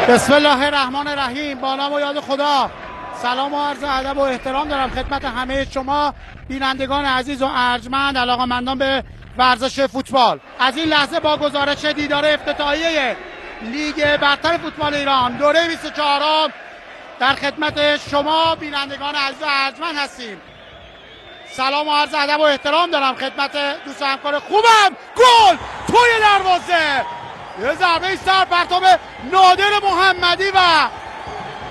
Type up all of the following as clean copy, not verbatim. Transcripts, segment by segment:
بسم الله الرحمن الرحیم. با نام و یاد خدا. سلام و عرض ادب و احترام دارم خدمت همه شما بینندگان عزیز و ارجمند علاقه‌مندان به ورزش فوتبال. از این لحظه با گزارش دیدار افتتاحیه لیگ برتر فوتبال ایران دوره 24 در خدمت شما بینندگان عزیز و ارجمند هستیم. سلام و عرض ادب و احترام دارم خدمت دوست و همکار خوبم. گل توی دروازه، یه ضربه سر پرتاب نادر محمدی و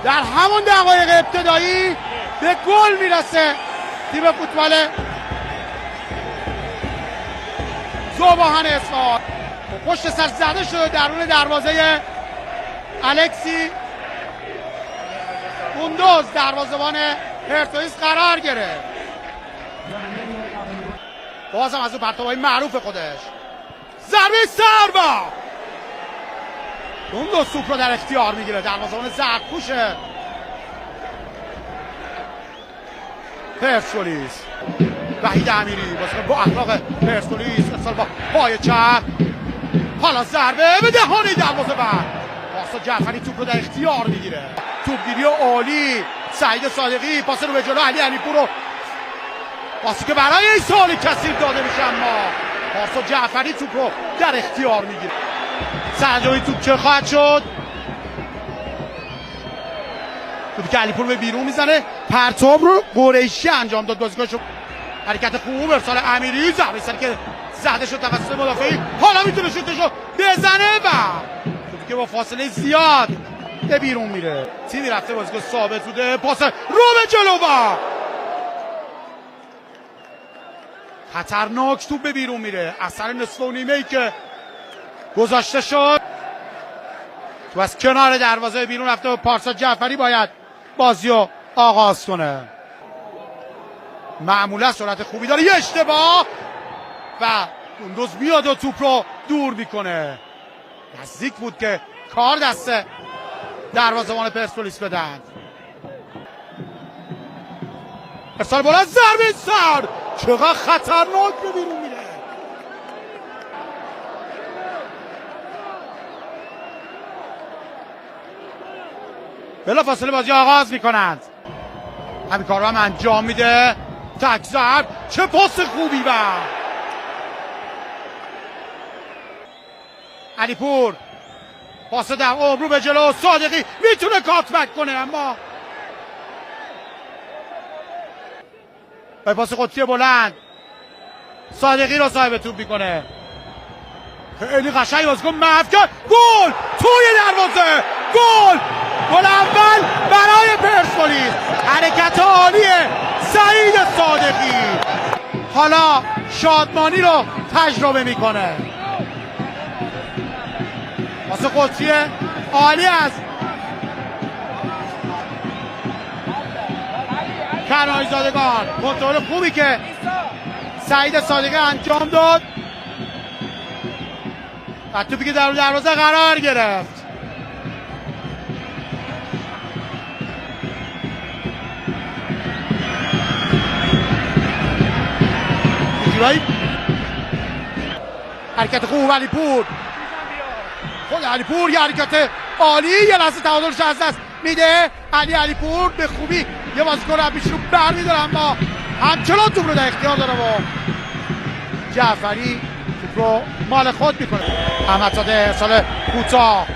در همون دقایق ابتدایی به گل میرسه تیم فوتبال ذوب‌آهن اصفهان. پشت سر زده شده درون دروازه الکسی گوندوز دروازه‌بان پرسپولیس قرار گرفت. بازم از اون پرتاب‌های معروف خودش ضربه سر با گوندوز سوپ رو در اختیار میگیره. دروازه‌بان زردپوش پرسپولیس وحید امیری بازیکن با اخلاق پرسپولیس ارسال با پای چپ، حالا ضربه به دهانه دروازه‌بان. پاسا جعفری توپ رو در اختیار میگیره. توپگیری عالی سعید صادقی، پاس رو به جلو علی علیپور رو پاسی که برای ایصال کثیر داده میشه، اما پاسا جعفری توپ رو در اختیار میگیره. سرجامی توپ چه خواهد شد؟ توپی که علیپور به بیرون میزنه، پرتاب رو قریشی انجام داد بازیکنش. حرکت خوب ارسال امیری، ضربه سری که زده شد توسط مدافعی، حالا میتونه شوتشو بزنه و توپی که با فاصله زیاد به بیرون میره. تیمی رفته بازیکن ثابت بوده، پاس رو به جلو با خطرناک توپ به بیرون میره. اثر نصف و نیمه‌ای که گذاشته شد تو از کنار دروازه بیرون رفته و پارسا جعفری باید بازی رو آغاز کنه. معمولا سرعت خوبی داره، یه اشتباه و گوندوز میاد و توپ رو دور میکنه. نزدیک بود که کار دست دروازه‌بان پرسپولیس بدن. ارسال بلند، ضربه سر، چقدر خطرناک به بیرون میره. بلافاصله بازی آغاز میکنند. همین کار رو هم انجام میده. تک ضرب، چه پاس خوبی و علیپور پاس در عمر رو به جلو. صادقی میتونه کاتبک کنه، اما به پاس قطبی بلند صادقی رو صاحب توپ میکنه. خیلی قشنگ بازیکن محو کرد. گل توی دروازه، گل اول برای پرسپولیس. حرکت عالی سعید صادقی، حالا شادمانی رو تجربه میکنه. پاس قطبی عالی است کنایی زادگان. کنترل خوبی که سعید صادقی انجام داد و توپی که در دروازه قرار گرفت. حرکت خوب علیپور، خود علیپور یه حرکت عالی، یه لحظه تعادلش از دست میده. علیپور به خوبی یه بازیکن رو پیش رو برمی‌داره، اما همچنان توپ رو در اختیار داره و جعفری توپ رو مال خود میکنه. احمدزاده ارسال کوتاه،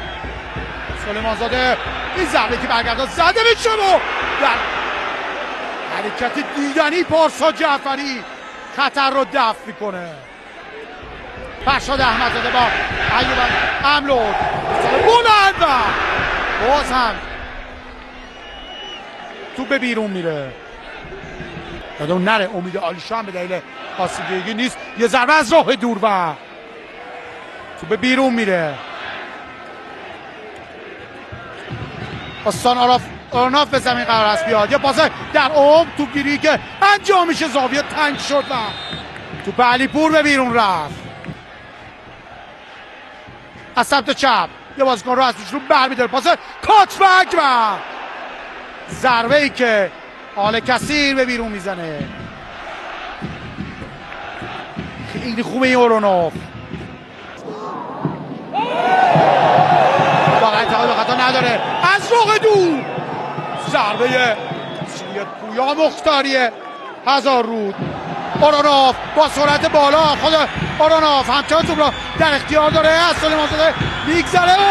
سلیمانزاده این ضربه که برگرداد زده میشه و در حرکت دیدنی پارسا جعفری خطر رو دفع میکنه. فرشاد احمدزاده با ایوب املود بلند و باز هم تو به بیرون میره. یادم نره امید عالیشاه هم به دلیل آسیب‌دیدگی نیست. یه ضربه از راه دور و تو به بیرون میره. آستان آرناف به زمین قرار است بیاد. یه پاس در عمق توپگیری که انجام میشه، زاویه تنگ شد و توپ علیپور به بیرون رفت. از سمت چپ یه بازیکن رو از پیش رو برمی‌داره، پاس کاتبک و ضربه ای که آل کثیر به بیرون میزنه. خیلی خوبه این اورونوف. واقعا انتقاد به خطا نداره. میبره از راه دور، ضربه سوی پویا مختاریه. هزاررود، آرانوف با سرعت بالا، خود آرانوف همچنان توپ را در اختیار داره، از سلیمان زاده میگذره و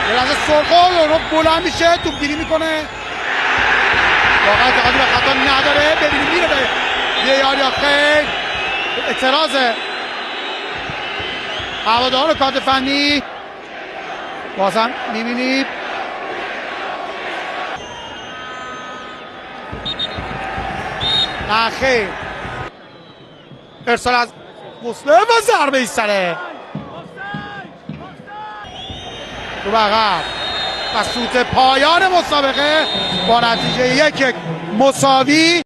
یه لحظه سرخال آرانوف بلند میشه، توپ گیری میکنه، واقعا اعتقادی به خطا نداره. ببینیم میره به یار یا خیر. اعتراض هواداران کادر فنی. بازم میبینید نه خیر، ارسال از مسلم و ضربه ایستره رو عقب و سوت پایان مسابقه با نتیجه 1-1 مساوی.